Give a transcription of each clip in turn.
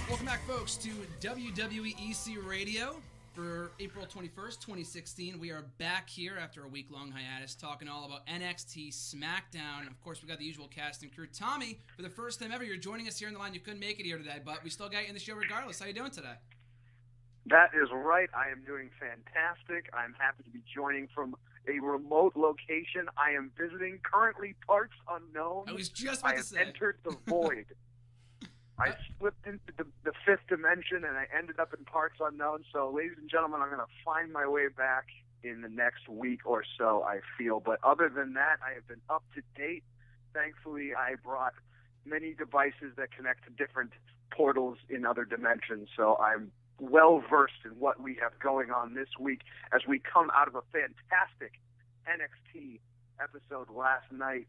Welcome back, folks, to WWEC Radio for April 21st, 2016. We are back here after a week-long hiatus talking all about NXT SmackDown. Of course, we got the usual cast and crew. Tommy, for the first time ever, you're joining us here on the line. You couldn't make it here today, but we still got you in the show regardless. How you doing today? That is right. I am doing fantastic. I'm happy to be joining from a remote location. I am visiting currently parts unknown. I was just about to say. I have entered the void. I slipped into the fifth dimension, and I ended up in parts unknown. So, ladies and gentlemen, I'm going to find my way back in the next week or so, I feel. But other than that, I have been up to date. Thankfully, I brought many devices that connect to different portals in other dimensions. So I'm well-versed in what we have going on this week as we come out of a fantastic NXT episode last night.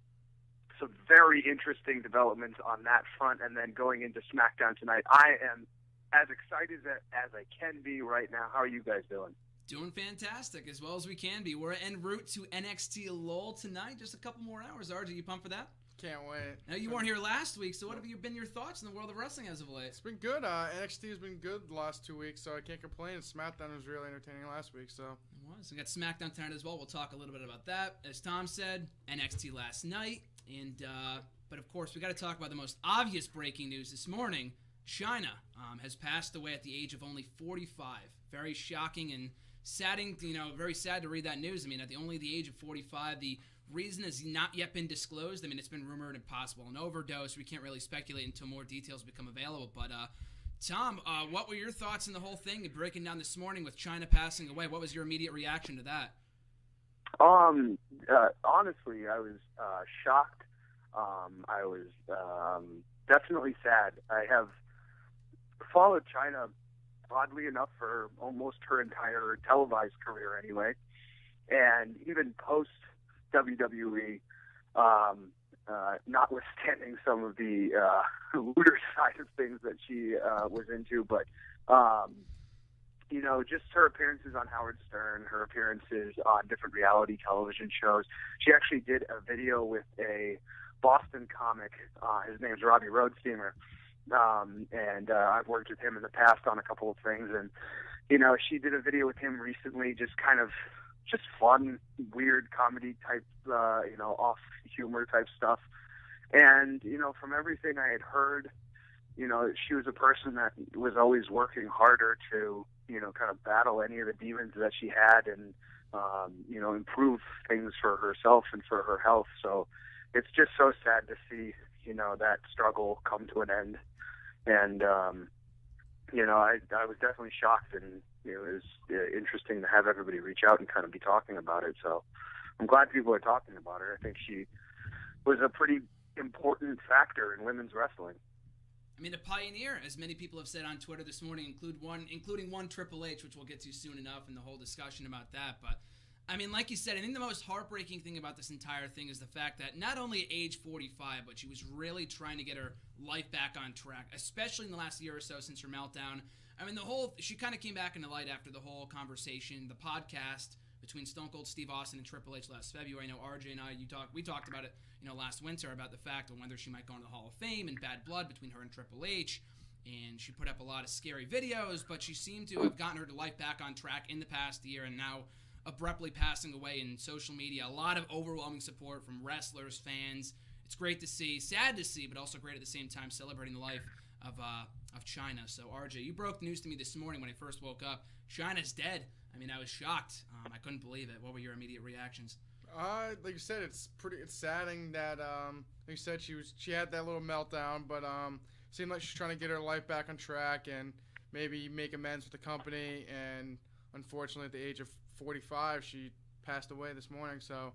Some very interesting developments on that front, and then going into SmackDown tonight. I am as excited as I can be right now. How are you guys doing? Doing fantastic, as well as we can be. We're en route to NXT Lowell tonight. Just a couple more hours. RJ, you pumped for that? Can't wait. Now, you weren't here last week, so what have been your thoughts in the world of wrestling as of late? It's been good. NXT has been good the last 2 weeks, so I can't complain. And SmackDown was really entertaining last week, so. It was. We got SmackDown tonight as well. We'll talk a little bit about that. As Tom said, NXT last night. But of course, we got to talk about the most obvious breaking news this morning. Chyna has passed away at the age of only 45. Very shocking and very sad to read that news. I mean, at only the age of 45, the reason has not yet been disclosed. I mean, it's been rumored and possible an overdose. We can't really speculate until more details become available. But Tom, what were your thoughts on the whole thing breaking down this morning with Chyna passing away? What was your immediate reaction to that? Honestly, I was shocked. I was definitely sad. I have followed Chyna, oddly enough, for almost her entire televised career anyway. And even post WWE, notwithstanding some of the looter side of things that she was into, but just her appearances on Howard Stern, her appearances on different reality television shows. She actually did a video with a Boston comic. His name's Robbie Roadsteamer. And I've worked with him in the past on a couple of things. And, she did a video with him recently, just fun, weird comedy type, off humor type stuff. And, from everything I had heard, she was a person that was always working harder to, kind of battle any of the demons that she had and, improve things for herself and for her health. So it's just so sad to see, that struggle come to an end. And, I was definitely shocked, and it was interesting to have everybody reach out and kind of be talking about it. So I'm glad people are talking about her. I think she was a pretty important factor in women's wrestling. I mean, a pioneer, as many people have said on Twitter this morning, including one Triple H, which we'll get to soon enough, and the whole discussion about that. But, I mean, like you said, I think the most heartbreaking thing about this entire thing is the fact that not only at age 45, but she was really trying to get her life back on track, especially in the last year or so since her meltdown. I mean, she kind of came back into light after the whole conversation, the podcast between Stone Cold Steve Austin and Triple H last February. I know RJ and I, we talked about it, last winter about the fact of whether she might go into the Hall of Fame and bad blood between her and Triple H. And she put up a lot of scary videos, but she seemed to have gotten her life back on track in the past year, and now abruptly passing away in social media. A lot of overwhelming support from wrestlers, fans. It's great to see, sad to see, but also great at the same time, celebrating the life of Chyna. So, RJ, you broke the news to me this morning when I first woke up. Chyna's dead. I mean, I was shocked. I couldn't believe it. What were your immediate reactions? Like you said, it's saddening that like you said, she had that little meltdown, but seemed like she's trying to get her life back on track and maybe make amends with the company. And unfortunately, at the age of 45, she passed away this morning. So,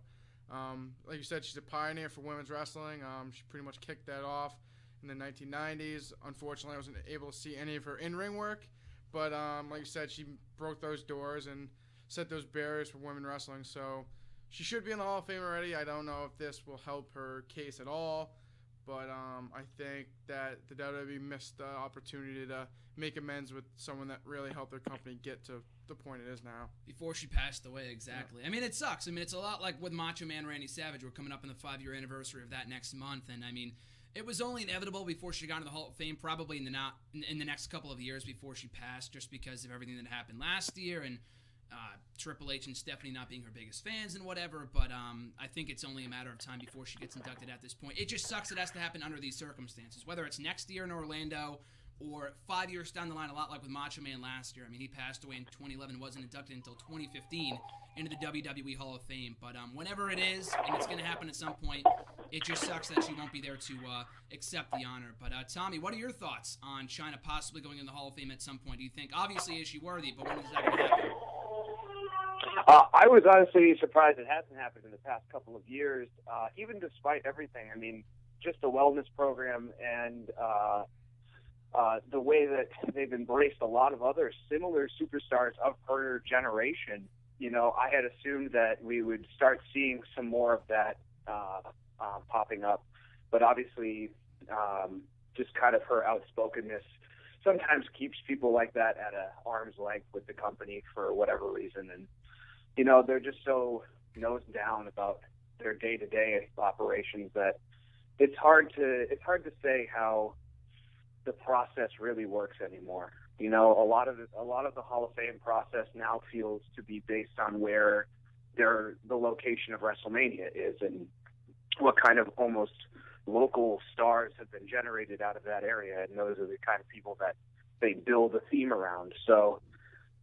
like you said, she's a pioneer for women's wrestling. She pretty much kicked that off in the 1990s. Unfortunately, I wasn't able to see any of her in-ring work. But like you said, she broke those doors and set those barriers for women wrestling. So she should be in the Hall of Fame already. I don't know if this will help her case at all. But I think that the WWE missed the opportunity to make amends with someone that really helped their company get to the point it is now. Before she passed away, exactly. Yeah. I mean, it sucks. I mean, it's a lot like with Macho Man Randy Savage. We're coming up on the 5-year anniversary of that next month. And, I mean, It was only inevitable before she got into the Hall of Fame, probably in the next couple of years before she passed, just because of everything that happened last year and Triple H and Stephanie not being her biggest fans and whatever. But I think it's only a matter of time before she gets inducted at this point. It just sucks it has to happen under these circumstances, whether it's next year in Orlando or 5 years down the line, a lot like with Macho Man last year. I mean, he passed away in 2011, wasn't inducted until 2015 into the WWE Hall of Fame. But whenever it is, and it's going to happen at some point, it just sucks that she won't be there to accept the honor. But Tommy, what are your thoughts on Chyna possibly going in the Hall of Fame at some point? Do you think, obviously, is she worthy, but when is that going to happen? I was honestly surprised it hasn't happened in the past couple of years, even despite everything. I mean, just the wellness program and the way that they've embraced a lot of other similar superstars of her generation. You know, I had assumed that we would start seeing some more of that popping up, but obviously just kind of her outspokenness sometimes keeps people like that at an arm's length with the company for whatever reason. And, you know, they're just so nose down about their day-to-day operations that it's hard to say how the process really works anymore. You know, a lot of the Hall of Fame process now feels to be based on where the location of WrestleMania is and what kind of almost local stars have been generated out of that area, and those are the kind of people that they build a theme around. So,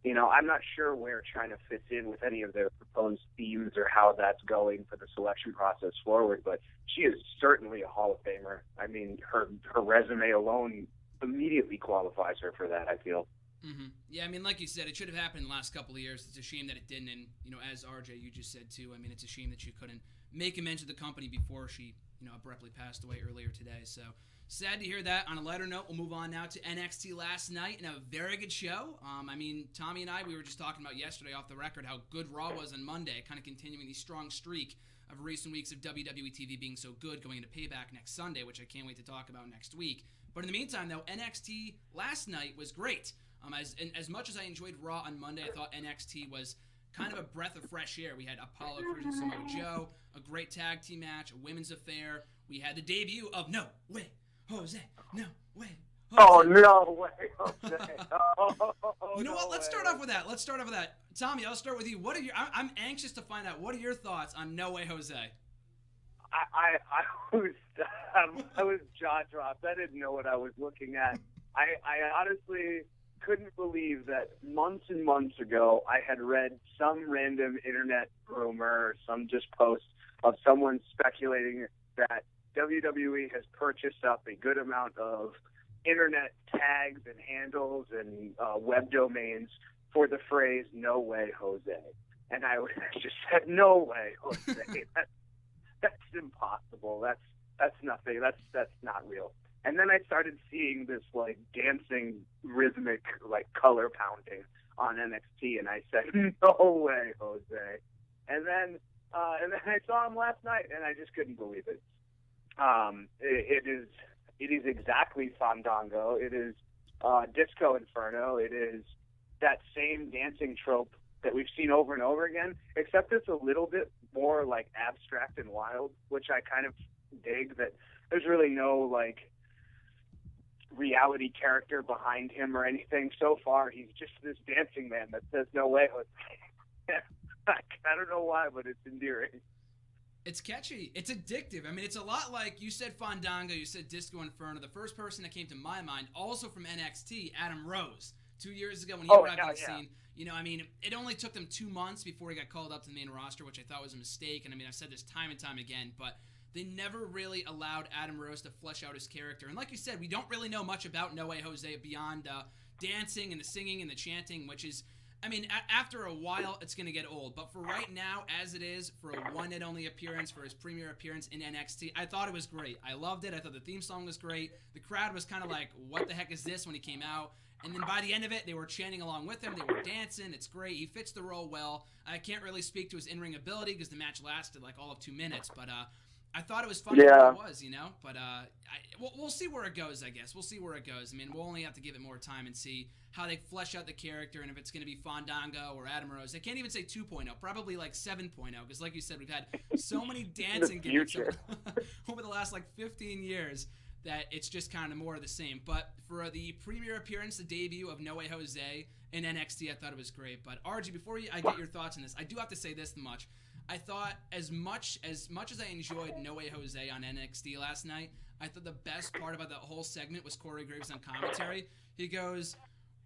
you know, I'm not sure where Chyna fits in with any of their proposed themes or how that's going for the selection process forward, but she is certainly a Hall of Famer. I mean, her resume alone immediately qualifies her for that, I feel. Mm-hmm. Yeah, I mean, like you said, it should have happened in the last couple of years. It's a shame that it didn't, and, you know, as RJ, you just said, too, I mean, it's a shame that she couldn't make amends to the company before she, you know, abruptly passed away earlier today. So, sad to hear that. On a lighter note, we'll move on now to NXT last night, and a very good show. I mean, Tommy and I, we were just talking about yesterday off the record how good Raw was on Monday, kind of continuing the strong streak of recent weeks of WWE TV being so good going into Payback next Sunday, which I can't wait to talk about next week. But in the meantime, though, NXT last night was great. As much as I enjoyed Raw on Monday, I thought NXT was kind of a breath of fresh air. We had Apollo Crews and Samoa Joe, a great tag team match, a women's affair. We had the debut of No Way Jose, No Way Jose. Oh, no way, Jose. You know what? Let's start off with that. Tommy, I'll start with you. I'm anxious to find out, what are your thoughts on No Way Jose? I was jaw-dropped. I didn't know what I was looking at. I honestly couldn't believe that months and months ago I had read some random internet rumor or some just post of someone speculating that WWE has purchased up a good amount of internet tags and handles and web domains for the phrase "No Way Jose," and I just said, "No way, Jose! That's impossible. That's nothing. That's not real." And then I started seeing this like dancing, rhythmic, like color pounding on NXT, and I said, "No way, Jose!" And then I saw him last night, and I just couldn't believe it. It is exactly Fandango. It is Disco Inferno. It is that same dancing trope that we've seen over and over again, except it's a little bit more like abstract and wild, which I kind of dig. That there's really no like reality character behind him or anything. So far, he's just this dancing man that says "No way, Jose." I don't know why, but it's endearing. It's catchy. It's addictive. I mean, it's a lot like, you said Fandango, you said Disco Inferno. The first person that came to my mind, also from NXT, Adam Rose, 2 years ago when he arrived on the scene. You know, I mean, it only took them 2 months before he got called up to the main roster, which I thought was a mistake. And I mean, I've said this time and time again, but they never really allowed Adam Rose to flesh out his character. And like you said, we don't really know much about No Way Jose beyond dancing and the singing and the chanting, which is, I mean, after a while, it's going to get old. But for right now, as it is, for a one-and-only appearance, for his premiere appearance in NXT, I thought it was great. I loved it. I thought the theme song was great. The crowd was kind of like, what the heck is this, when he came out? And then by the end of it, they were chanting along with him. They were dancing. It's great. He fits the role well. I can't really speak to his in-ring ability because the match lasted like all of 2 minutes. But I thought it was fun. Yeah. It was, you know. But we'll see where it goes, I guess. We'll see where it goes. I mean, we'll only have to give it more time and see how they flesh out the character and if it's going to be Fandango or Adam Rose. They can't even say 2.0, probably like 7.0, because like you said, we've had so many dancing gimmicks over the last like 15 years. that it's just kind of more of the same. But for the premiere appearance, the debut of No Way Jose in NXT, I thought it was great. But RG, before I get your thoughts on this, I do have to say this much. I thought as much as I enjoyed No Way Jose on NXT last night, I thought the best part about that whole segment was Corey Graves on commentary. He goes,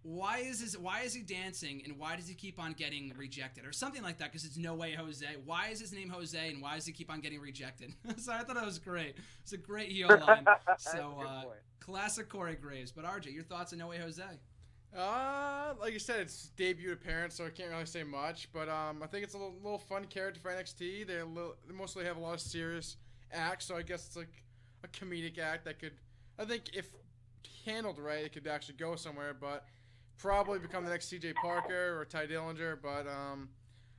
why is he dancing, and why does he keep on getting rejected, or something like that, because it's No Way Jose. Why is his name Jose, and why does he keep on getting rejected? So I thought that was great. It's a great heel line. So classic Corey Graves. But RJ, your thoughts on No Way Jose? Like you said, it's debut appearance, so I can't really say much. But I think it's a little fun character for NXT. They mostly have a lot of serious acts, so I guess it's like a comedic act that could, I think, if handled right, it could actually go somewhere. But probably become the next CJ Parker or Ty Dillinger. But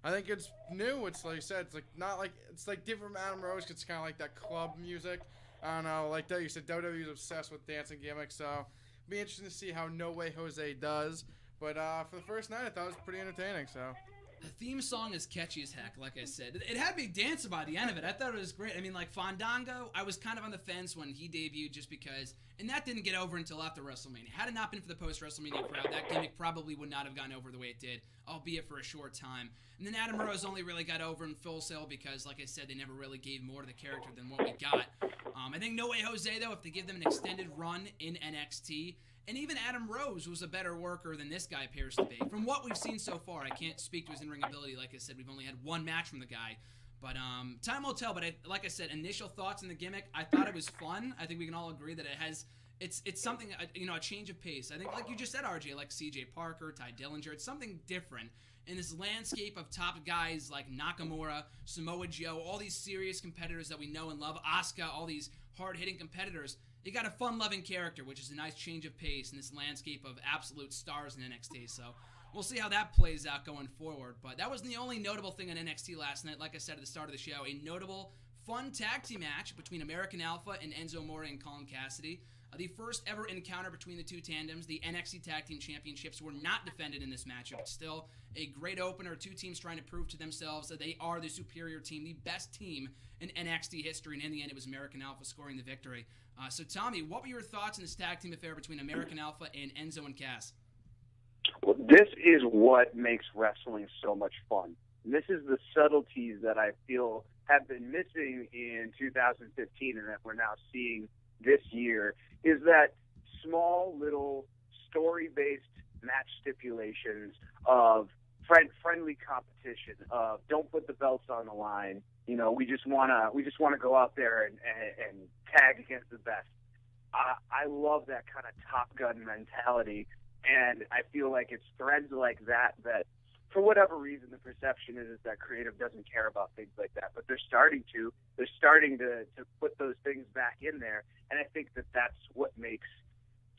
I think it's new. It's like you said, it's like different from Adam Rose. It's kind of like that club music. I don't know, like that you said, WWE is obsessed with dancing gimmicks, so be interesting to see how No Way Jose does. But for the first night, I thought it was pretty entertaining. So the theme song is catchy as heck, like I said. It had me dancing by the end of it. I thought it was great. I mean, like Fandango, I was kind of on the fence when he debuted just because, and that didn't get over until after WrestleMania. Had it not been for the post-WrestleMania crowd, that gimmick probably would not have gone over the way it did, albeit for a short time. And then Adam Rose only really got over in Full Sail because, like I said, they never really gave more to the character than what we got. I think No Way Jose, though, if they give them an extended run in NXT, and even Adam Rose was a better worker than this guy appears to be. From what we've seen so far, I can't speak to his in-ring ability. Like I said, we've only had one match from the guy. But time will tell. But like I said, initial thoughts on the gimmick, I thought it was fun. I think we can all agree that it's something, a change of pace. I think, like you just said, RJ, like CJ Parker, Ty Dillinger, it's something different. In this landscape of top guys like Nakamura, Samoa Joe, all these serious competitors that we know and love, Asuka, all these hard-hitting competitors, you got a fun-loving character, which is a nice change of pace in this landscape of absolute stars in NXT. So we'll see how that plays out going forward. But that wasn't the only notable thing on NXT last night. Like I said at the start of the show, a notable, fun tag team match between American Alpha and Enzo Amore and Colin Cassady. The first ever encounter between the two tandems. The NXT Tag Team Championships were not defended in this matchup. It's still a great opener. Two teams trying to prove to themselves that they are the superior team, the best team in NXT history. And in the end, it was American Alpha scoring the victory. So, Tommy, what were your thoughts on this tag team affair between American Alpha and Enzo and Cass? Well, this is what makes wrestling so much fun. This is the subtleties that I feel have been missing in 2015 and that we're now seeing this year, is that small little story-based match stipulations of friendly competition, of don't put the belts on the line. We just wanna go out there and tag against the best. I love that kind of Top Gun mentality, and I feel like it's threads like that for whatever reason the perception is that creative doesn't care about things like that, but they're starting to put those things back in there, and I think that's what makes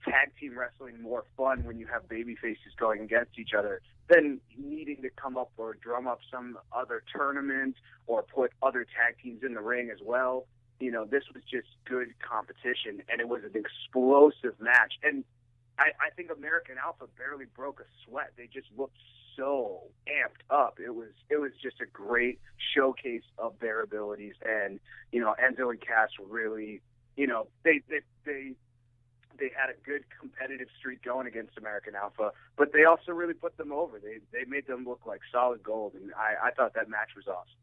tag team wrestling more fun when you have baby faces going against each other than needing to come up or drum up some other tournament or put other tag teams in the ring as well. This was just good competition, and it was an explosive match, and I think American Alpha barely broke a sweat. They just looked so amped up. It was just a great showcase of their abilities, and Enzo and Cass were really, they had a good competitive streak going against American Alpha, but they also really put them over. They made them look like solid gold, and I thought that match was awesome.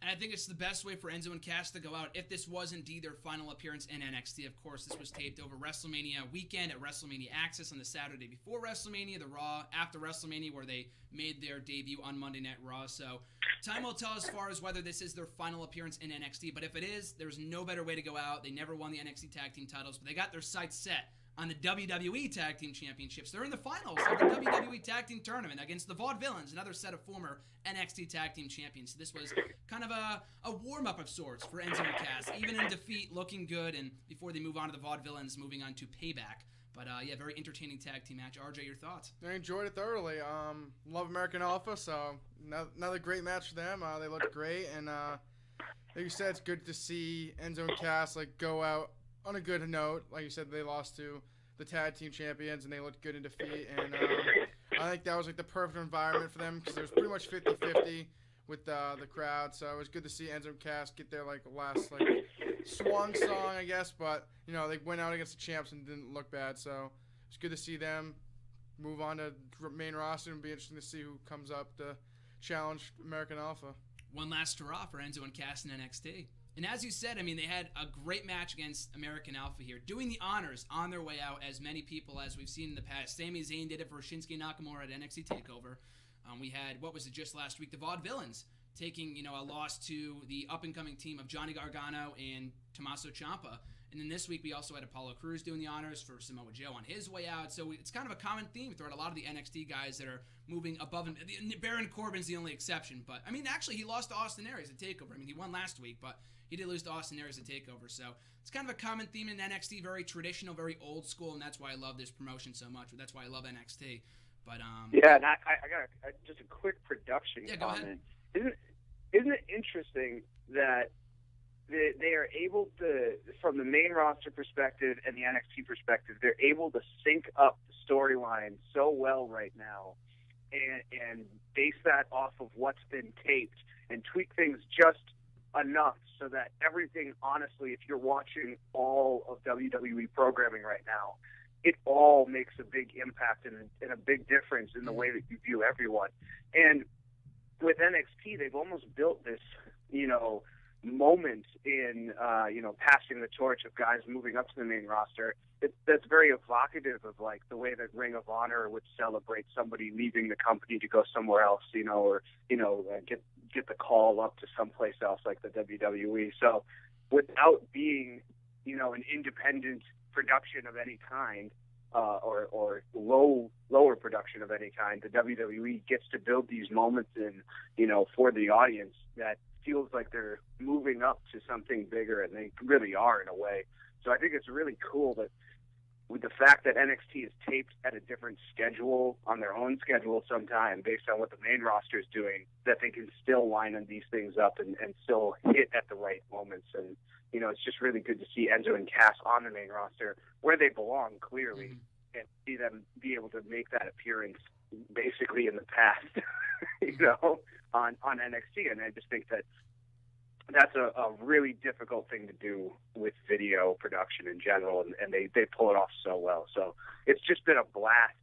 And I think it's the best way for Enzo and Cass to go out if this was indeed their final appearance in NXT. Of course, this was taped over WrestleMania weekend at WrestleMania Access on the Saturday before WrestleMania, the Raw after WrestleMania, where they made their debut on Monday Night Raw. So time will tell as far as whether this is their final appearance in NXT. But if it is, there's no better way to go out. They never won the NXT Tag Team titles, but they got their sights set on the WWE Tag Team Championships. They're in the finals of the WWE Tag Team Tournament against the Vaudevillains, another set of former NXT Tag Team Champions. So this was kind of a warm-up of sorts for Enzo and Cass, even in defeat, looking good, and before they move on to the Vaudevillains, moving on to Payback. But, very entertaining tag team match. RJ, your thoughts? I enjoyed it thoroughly. Love American Alpha, so another great match for them. They looked great, and like you said, it's good to see Enzo and Cass go out on a good note. Like you said, they lost to the tag team champions, and they looked good in defeat. And I think that was the perfect environment for them because there was pretty much 50-50 with the crowd. So it was good to see Enzo and Cass get their last swan song, I guess. But they went out against the champs and didn't look bad. So it's good to see them move on to main roster, and be interesting to see who comes up to challenge American Alpha. One last hurrah for Enzo and Cass in NXT. And as you said, I mean, they had a great match against American Alpha here, doing the honors on their way out, as many people as we've seen in the past. Sami Zayn did it for Shinsuke Nakamura at NXT TakeOver. We had, just last week, the Vaudevillains taking, a loss to the up-and-coming team of Johnny Gargano and Tommaso Ciampa. And then this week, we also had Apollo Crews doing the honors for Samoa Joe on his way out. So it's kind of a common theme throughout a lot of the NXT guys that are moving above and Baron Corbin's the only exception. But, I mean, actually, he lost to Austin Aries at TakeOver. I mean, he won last week, but he did lose to Austin Aries at TakeOver. So it's kind of a common theme in NXT, very traditional, very old school, and that's why I love this promotion so much. That's why I love NXT. But yeah, and I got just a quick production comment. Ahead. Isn't it interesting that they are able to, from the main roster perspective and the NXT perspective, they're able to sync up the storyline so well right now, and base that off of what's been taped and tweak things just enough so that everything, honestly, if you're watching all of WWE programming right now, it all makes a big impact and a big difference in the way that you view everyone. And with NXT, they've almost built this, moment in, passing the torch of guys moving up to the main roster. That's very evocative of, the way that Ring of Honor would celebrate somebody leaving the company to go somewhere else, or get the call up to someplace else like the WWE. So without being, an independent production of any kind, or lower production of any kind, the WWE gets to build these moments in, for the audience that feels like they're moving up to something bigger, and they really are in a way. So I think it's really cool that with the fact that NXT is taped at a different schedule, on their own schedule sometime, based on what the main roster is doing, that they can still line these things up and still hit at the right moments. And, it's just really good to see Enzo and Cass on the main roster, where they belong, clearly, and see them be able to make that appearance basically in the past, on NXT. And I just think that that's a really difficult thing to do with video production in general, and they pull it off so well. So it's just been a blast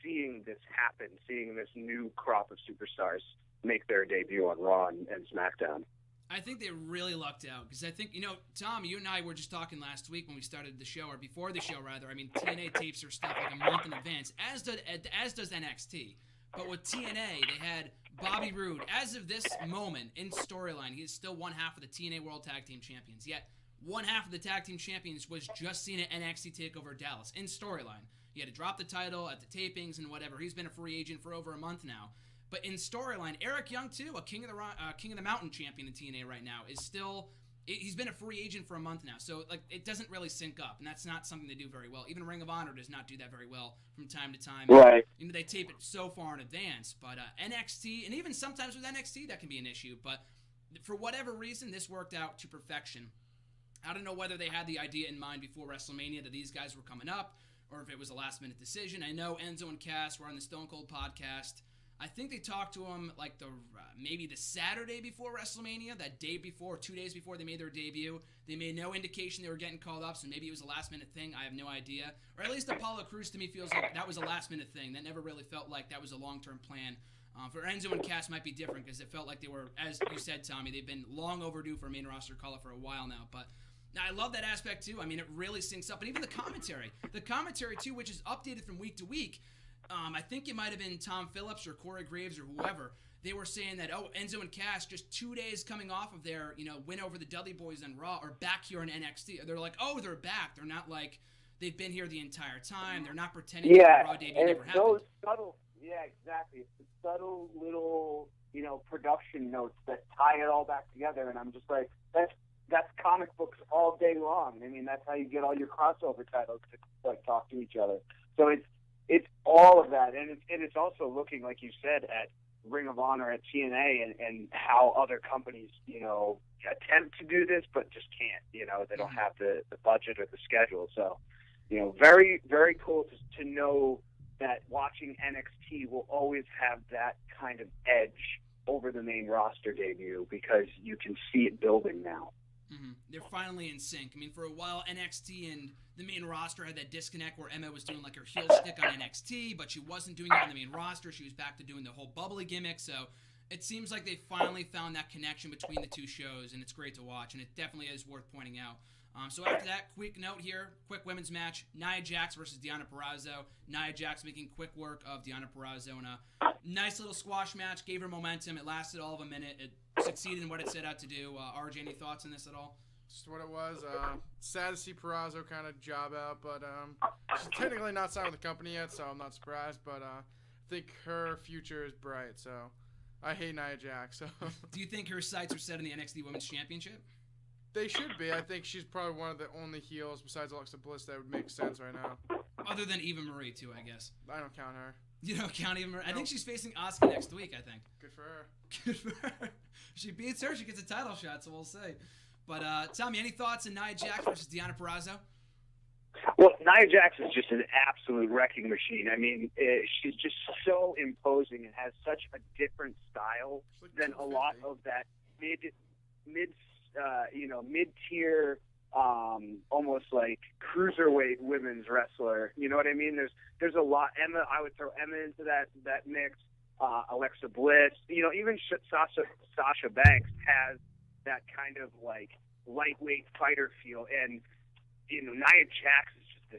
seeing this happen, seeing this new crop of superstars make their debut on Raw and SmackDown. I think they really lucked out, because I think, Tom, you and I were just talking last week when we started the show, or before the show, rather. I mean, TNA tapes their stuff like a month in advance, as does NXT. But with TNA, they had Bobby Roode, as of this moment in storyline, he is still one half of the TNA World Tag Team Champions. Yet, one half of the Tag Team Champions was just seen at NXT TakeOver Dallas in storyline. He had to drop the title at the tapings and whatever. He's been a free agent for over a month now. But in storyline, Eric Young, too, a King of the Mountain champion in TNA right now, is still... He's been a free agent for a month now, so it doesn't really sync up, and that's not something they do very well. Even Ring of Honor does not do that very well from time to time. Right. They tape it so far in advance, but NXT, and even sometimes with NXT, that can be an issue. But for whatever reason, this worked out to perfection. I don't know whether they had the idea in mind before WrestleMania that these guys were coming up, or if it was a last-minute decision. I know Enzo and Cass were on the Stone Cold podcast. I think they talked to him maybe the Saturday before WrestleMania, that day before, 2 days before they made their debut. They made no indication they were getting called up, so maybe it was a last-minute thing. I have no idea. Or at least Apollo Crews to me feels like that was a last-minute thing. That never really felt like that was a long-term plan. For Enzo and Cass might be different, because it felt like they were, as you said, Tommy, they've been long overdue for a main roster call-up for a while now. But now, I love that aspect, too. I mean, it really syncs up. And even the commentary. The commentary, too, which is updated from week to week. I think it might have been Tom Phillips or Corey Graves or whoever. They were saying that, Enzo and Cass, just 2 days coming off of their, win over the Dudley Boys on Raw, are back here on NXT. They're like, they're back. They're not like they've been here the entire time. They're not pretending that the Raw debut never happened. Those subtle, exactly. It's the subtle little, production notes that tie it all back together. And I'm just like, that's comic books all day long. I mean, that's how you get all your crossover titles to talk to each other. So it's all of that, and it's also looking, like you said, at Ring of Honor, at TNA, and how other companies, attempt to do this, but just can't. They don't have the budget or the schedule. So, very, very cool to know that watching NXT will always have that kind of edge over the main roster debut because you can see it building now. Mm-hmm. They're finally in sync. I mean, for a while, NXT and the main roster had that disconnect where Emma was doing like her heel stick on NXT, but she wasn't doing it on the main roster. She was back to doing the whole bubbly gimmick. So it seems like they finally found that connection between the two shows, and it's great to watch, and it definitely is worth pointing out. So after that, quick note here, quick women's match, Nia Jax versus Deonna Purrazzo. Nia Jax making quick work of Deonna Purrazzo in a nice little squash match, gave her momentum. It lasted all of a minute. It succeeded in what it set out to do. RJ, any thoughts on this at all? Just what it was. Sad to see Purrazzo kind of job out, but she's technically not signed with the company yet, so I'm not surprised. But I think her future is bright, so I hate Nia Jax. So. Do you think her sights are set in the NXT Women's Championship? They should be. I think she's probably one of the only heels besides Alexa Bliss that would make sense right now. Other than Eva Marie, too, I guess. I don't count her. You don't count Eva Marie? No. I think she's facing Asuka next week, I think. Good for her. Good for her. If she beats her, she gets a title shot, so we'll see. But Tommy, any thoughts on Nia Jax versus Deonna Purrazzo? Well, Nia Jax is just an absolute wrecking machine. I mean, she's just so imposing and has such a different style than a lot of that mid-tier, almost like cruiserweight women's wrestler. You know what I mean? There's a lot. Emma, I would throw Emma into that mix. Alexa Bliss. You know, even Sasha Banks has that kind of like lightweight fighter feel, and you know, Nia Jax is just a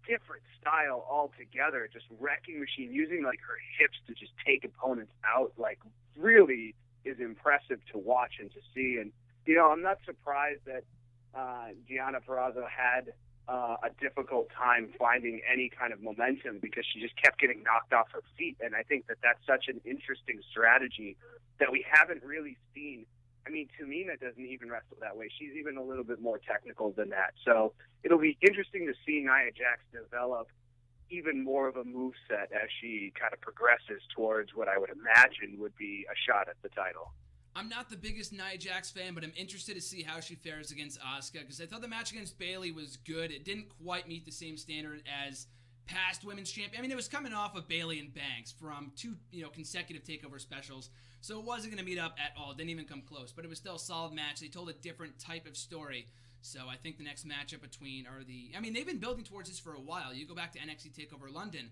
different style altogether. Just wrecking machine, using like her hips to just take opponents out. Like really is impressive to watch and to see. And you know, I'm not surprised that Deonna Purrazzo had a difficult time finding any kind of momentum because she just kept getting knocked off her feet. And I think that that's such an interesting strategy that we haven't really seen. I mean, Tamina doesn't even wrestle that way. She's even a little bit more technical than that. So it'll be interesting to see Nia Jax develop even more of a moveset as she kind of progresses towards what I would imagine would be a shot at the title. I'm not the biggest Nia Jax fan, but I'm interested to see how she fares against Asuka because I thought the match against Bayley was good. It didn't quite meet the same standard as past women's champion. I mean, it was coming off of Bayley and Banks from two, consecutive takeover specials, so it wasn't going to meet up at all. It didn't even come close, but it was still a solid match. They told a different type of story. So I think the next matchup between they've been building towards this for a while. You go back to NXT TakeOver London,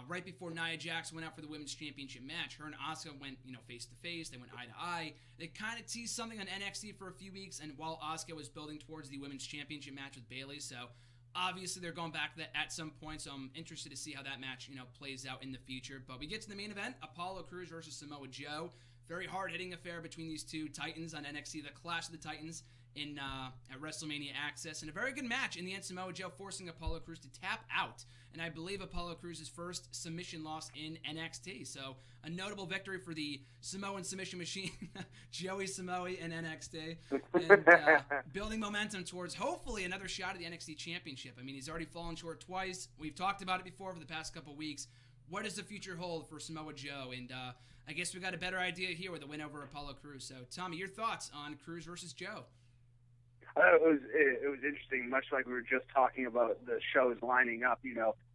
right before Nia Jax went out for the Women's Championship match. Her and Asuka went, face to face. They went eye to eye. They kind of teased something on NXT for a few weeks, and while Asuka was building towards the Women's Championship match with Bayley, so obviously they're going back to that at some point. So I'm interested to see how that match, plays out in the future. But we get to the main event: Apollo Crews versus Samoa Joe. Very hard-hitting affair between these two Titans on NXT, the Clash of the Titans at WrestleMania Access, and a very good match. In the end, Samoa Joe forcing Apollo Crews to tap out, and I believe Apollo Crews' first submission loss in NXT. So a notable victory for the Samoan submission machine, Joey Samoa in NXT, and building momentum towards hopefully another shot at the NXT Championship. I mean, he's already fallen short twice. We've talked about it before for the past couple weeks. What does the future hold for Samoa Joe? And I guess we got a better idea here with the win over Apollo Crews. So, Tommy, your thoughts on Crews versus Joe? It was interesting, much like we were just talking about the shows lining up.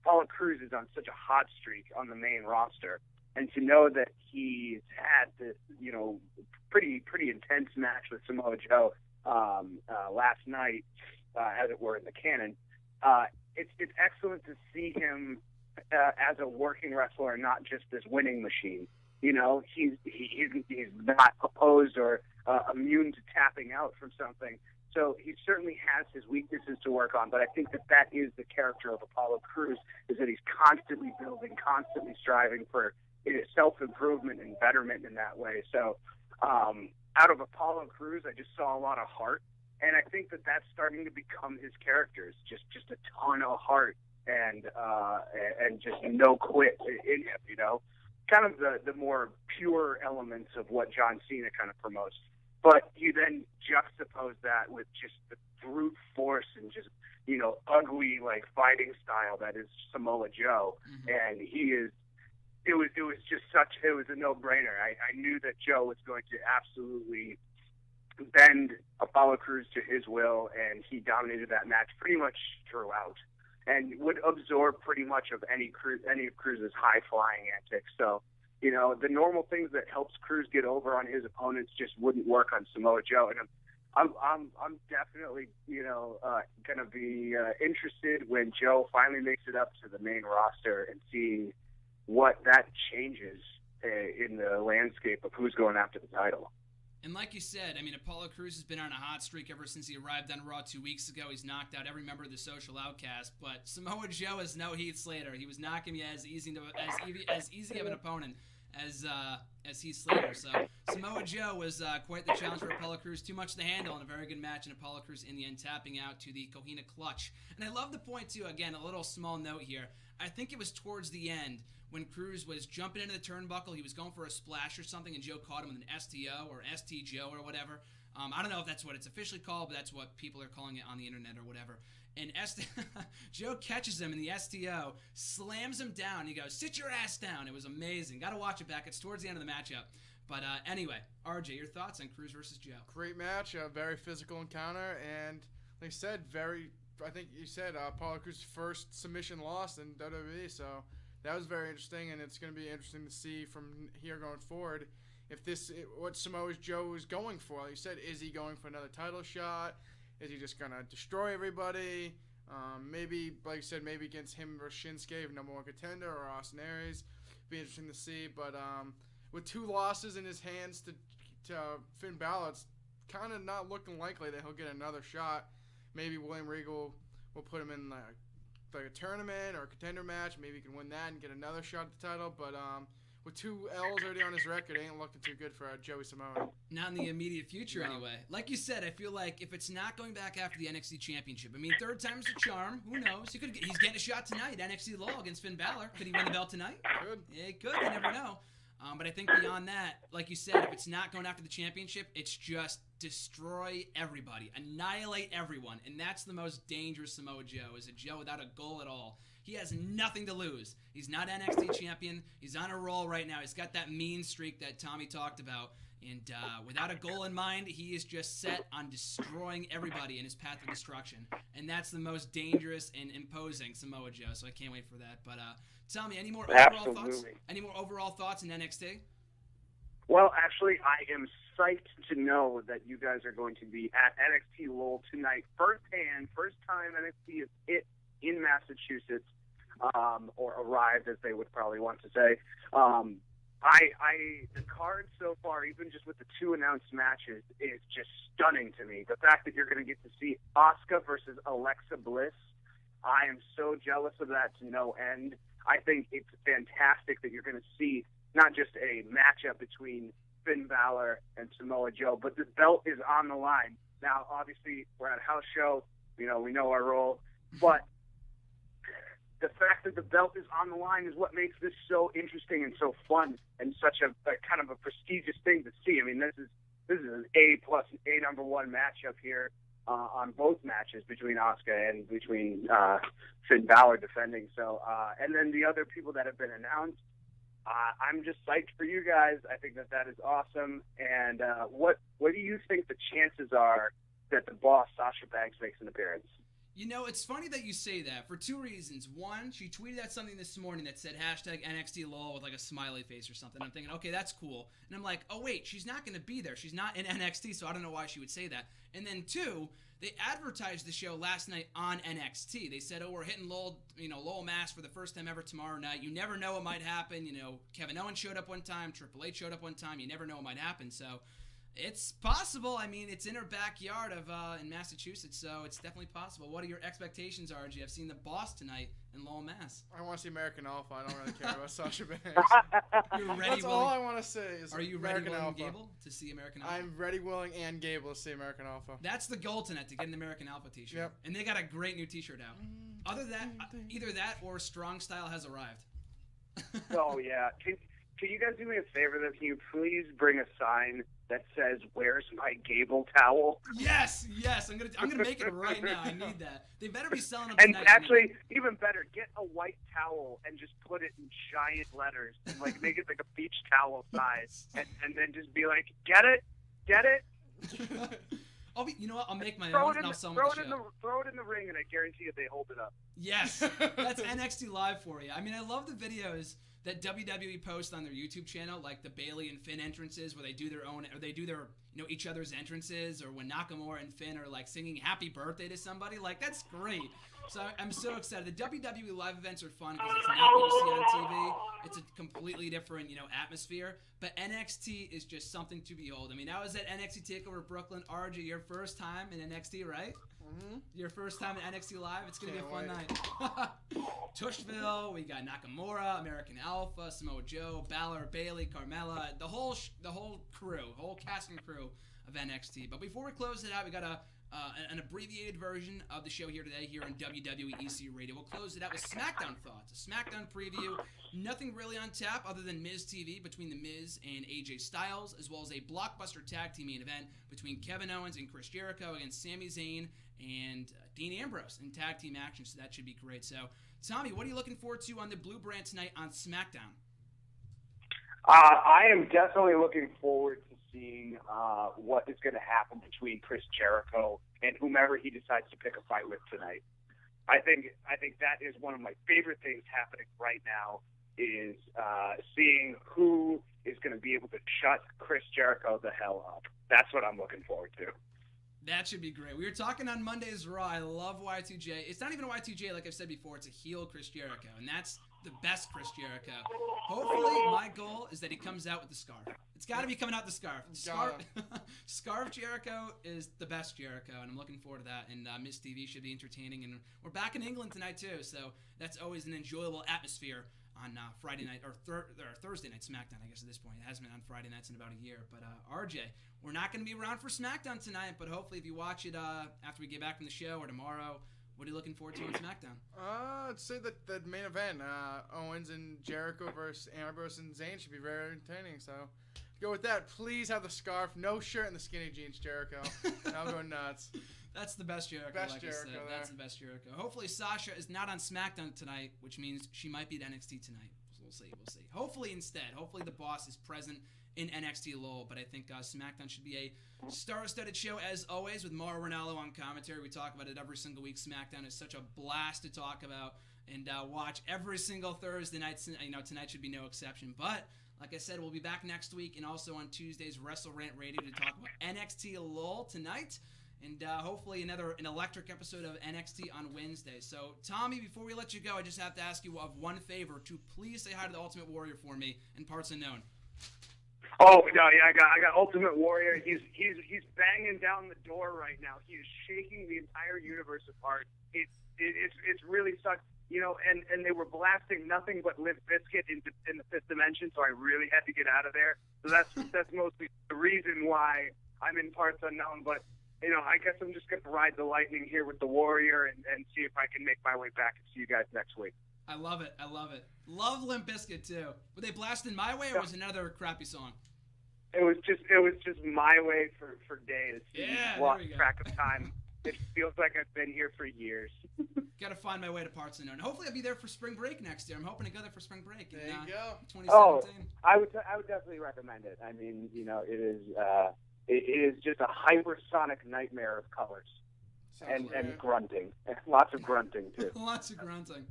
Apollo Crews is on such a hot streak on the main roster, and to know that he's had this, pretty intense match with Samoa Joe last night, as it were, in the canon, it's excellent to see him as a working wrestler and not just this winning machine. He's not opposed or immune to tapping out from something. So he certainly has his weaknesses to work on, but I think that is the character of Apollo Crews, is that he's constantly building, constantly striving for self-improvement and betterment in that way. So out of Apollo Crews, I just saw a lot of heart, and I think that that's starting to become his character. It's just a ton of heart and just no quit in him, kind of the more pure elements of what John Cena kind of promotes. But you then juxtapose that with just the brute force and just, ugly, like, fighting style that is Samoa Joe. Mm-hmm. And it was a no-brainer. I knew that Joe was going to absolutely bend Apollo Crews to his will, and he dominated that match pretty much throughout and would absorb pretty much of any of Cruz's high-flying antics. So the normal things that helps Cruz get over on his opponents just wouldn't work on Samoa Joe. And I'm definitely, going to be interested when Joe finally makes it up to the main roster and seeing what that changes in the landscape of who's going after the title. And like you said, I mean, Apollo Crews has been on a hot streak ever since he arrived on Raw 2 weeks ago. He's knocked out every member of the Social Outcast, but Samoa Joe is no Heath Slater. He was knocking me as easy of an opponent as Heath Slater. So Samoa Joe was quite the challenge for Apollo Crews. Too much to handle in a very good match, and Apollo Crews in the end tapping out to the Cohina clutch. And I love the point, too. Again, a little small note here. I think it was towards the end when Cruz was jumping into the turnbuckle. He was going for a splash or something, and Joe caught him with an STO or ST Joe or whatever. I don't know if that's what it's officially called, but that's what people are calling it on the internet or whatever. And Joe catches him in the STO, slams him down. He goes, "Sit your ass down." It was amazing. Got to watch it back. It's towards the end of the matchup. But anyway, RJ, your thoughts on Cruz versus Joe? Great match, a very physical encounter, and like I said, I think you said Apollo Cruz's first submission loss in WWE, so that was very interesting, and it's going to be interesting to see from here going forward if what Samoa Joe is going for. Like you said, is he going for another title shot? Is he just going to destroy everybody? Maybe, like you said, maybe against him versus Shinsuke, number one contender, or Austin Aries. Be interesting to see. But with 2 losses in his hands to Finn Balor, it's kind of not looking likely that he'll get another shot. Maybe William Regal will put him in like a tournament or a contender match. Maybe he can win that and get another shot at the title. But with 2 L's already on his record, it ain't looking too good for Joey Samoa. Not in the immediate future, No. anyway. Like you said, I feel like if it's not going back after the NXT Championship, I mean, 3rd time's the charm. Who knows? He's getting a shot tonight. NXT Lowell against Finn Balor. Could he win the belt tonight? Good. Yeah, he could. You never know. But I think beyond that, like you said, if it's not going after the championship, it's just destroy everybody, annihilate everyone, and that's the most dangerous Samoa Joe, is a Joe without a goal at all. He has nothing to lose. He's not NXT champion. He's on a roll right now. He's got that mean streak that Tommy talked about, and without a goal in mind, he is just set on destroying everybody in his path of destruction, and that's the most dangerous and imposing Samoa Joe, so I can't wait for that. But tell me, any more overall thoughts? Any more overall thoughts in NXT? Well, actually, I am psyched to know that you guys are going to be at NXT Lowell tonight. First time NXT is hit in Massachusetts, or arrived, as they would probably want to say. The card so far, even just with the 2 announced matches, is just stunning to me. The fact that you're going to get to see Asuka versus Alexa Bliss, I am so jealous of that to no end. I think it's fantastic that you're going to see not just a matchup between Finn Balor and Samoa Joe, but the belt is on the line. Now, obviously, we're at a house show. We know our role. But the fact that the belt is on the line is what makes this so interesting and so fun and such a kind of a prestigious thing to see. I mean, this is an A+ number 1 matchup here on both matches between Asuka and between Finn Balor defending. So, and then the other people that have been announced, I'm just psyched for you guys. I think that is awesome. And what do you think the chances are that the boss, Sasha Banks, makes an appearance? You know, it's funny that you say that for 2 reasons. One, she tweeted out something this morning that said #NXT Lowell with like a smiley face or something. I'm thinking, okay, that's cool. And I'm like, oh wait, she's not going to be there. She's not in NXT, so I don't know why she would say that. And then 2, they advertised the show last night on NXT. They said, oh, we're hitting Lowell Mass for the first time ever tomorrow night. You never know what might happen. Kevin Owens showed up one time. Triple H showed up one time. You never know what might happen. So it's possible. I mean, it's in her backyard in Massachusetts, so it's definitely possible. What are your expectations, RG? I've seen the boss tonight in Lowell, Mass. I want to see American Alpha. I don't really care about Sasha Banks. You're ready, That's all I want to say is Are you American ready, willing, Alpha. Gable, to see American Alpha? I'm ready, willing, and Gable to see American Alpha. That's the goal tonight, to get an American Alpha t-shirt. Yep. And they got a great new t-shirt out. Either that or Strong Style has arrived. Oh, yeah. Can you guys do me a favor, though? Can you please bring a sign that says, "Where's my Gable towel"? Yes. I'm gonna make it right now. I need that. They better be selling them And tonight. actually, even better, get a white towel and just put it in giant letters and make it like a beach towel size, and then just be like, "Get it? You know what? I'll make my Throw own it and in I'll sell them at the show. throw it in the ring, and I guarantee you they hold it up." Yes, that's NXT Live for you. I mean, I love the videos that WWE posts on their YouTube channel, like the Bayley and Finn entrances, where they do their own, or they do their, each other's entrances, or when Nakamura and Finn are like singing "Happy Birthday" to somebody. Like, that's great. So I'm so excited. The WWE live events are fun because it's not what you see on TV. It's a completely different, atmosphere. But NXT is just something to behold. I mean, I was at NXT TakeOver Brooklyn. RJ, your first time in NXT, right? Mm-hmm. Your first time in NXT Live. It's going to be a fun night. Tushville, we got Nakamura, American Alpha, Samoa Joe, Balor, Bayley, Carmella, the whole crew, whole cast and crew of NXT. But before we close it out, we got an abbreviated version of the show here today here on WWEC Radio. We'll close it out with SmackDown thoughts, a SmackDown preview. Nothing really on tap other than Miz TV between The Miz and AJ Styles, as well as a blockbuster tag team main event between Kevin Owens and Chris Jericho against Sami Zayn and Dean Ambrose in tag team action, so that should be great. So, Tommy, what are you looking forward to on the Blue Brand tonight on SmackDown? I am definitely looking forward to seeing what is going to happen between Chris Jericho and whomever he decides to pick a fight with tonight. I think that is one of my favorite things happening right now is seeing who is going to be able to shut Chris Jericho the hell up. That's what I'm looking forward to. That should be great. We were talking on Monday's Raw. I love Y2J. It's not even a Y2J, like I've said before. It's a heel Chris Jericho, and that's the best Chris Jericho. Hopefully, my goal is that he comes out with the scarf. It's got to be coming out the scarf. Scarf Jericho is the best Jericho, and I'm looking forward to that. And Miss TV should be entertaining. And we're back in England tonight, too, so that's always an enjoyable atmosphere on Friday night, or Thursday night SmackDown, I guess, at this point. It hasn't been on Friday nights in about a year. But, RJ, we're not going to be around for SmackDown tonight, but hopefully if you watch it after we get back from the show or tomorrow, what are you looking forward to on SmackDown? I'd say that the main event, Owens and Jericho versus Ambrose and Zayn, should be very entertaining. So, go with that. Please have the scarf, no shirt, and the skinny jeans, Jericho. I'll go nuts. That's the best Jericho. Best Jericho there. That's the best Jericho. Hopefully Sasha is not on SmackDown tonight, which means she might be at NXT tonight. We'll see. Hopefully instead. Hopefully the boss is present in NXT Lowell, but I think SmackDown should be a star-studded show as always with Mauro Ranallo on commentary. We talk about it every single week. SmackDown is such a blast to talk about and watch every single Thursday night. Tonight should be no exception. But like I said, we'll be back next week and also on Tuesday's Wrestle Rant Radio to talk about NXT Lowell tonight. And hopefully an electric episode of NXT on Wednesday. So, Tommy, before we let you go, I just have to ask you of one favor to please say hi to the Ultimate Warrior for me in parts unknown. Oh no, yeah, I got Ultimate Warrior. He's banging down the door right now. He is shaking the entire universe apart. It's really sucks, And they were blasting nothing but Limp Bizkit in the fifth dimension, so I really had to get out of there. So that's mostly the reason why I'm in parts unknown, but. I guess I'm just going to ride the lightning here with the Warrior and see if I can make my way back and see you guys next week. I love it. Love Limp Bizkit, too. Were they blasting My Way, or was it another crappy song? It was just My Way for days. Yeah, lost track of time. It feels like I've been here for years. Got to find my way to parts unknown. Hopefully I'll be there for spring break next year. I'm hoping to go there for spring break. There you go. 2017. Oh, I would definitely recommend it. I mean, it is just a hypersonic nightmare of colors and grunting. Lots of grunting, too. Lots of grunting.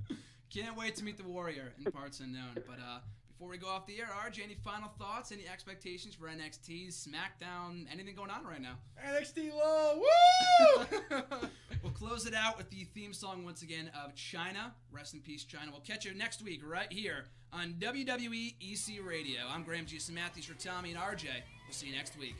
Can't wait to meet the Warrior in parts unknown. But before we go off the air, RJ, any final thoughts, any expectations for NXT, SmackDown, anything going on right now? NXT Low, woo! We'll close it out with the theme song once again of Chyna. Rest in peace, Chyna. We'll catch you next week right here on WWEC Radio. I'm Graham G. Matthews for Tommy and RJ. We'll see you next week.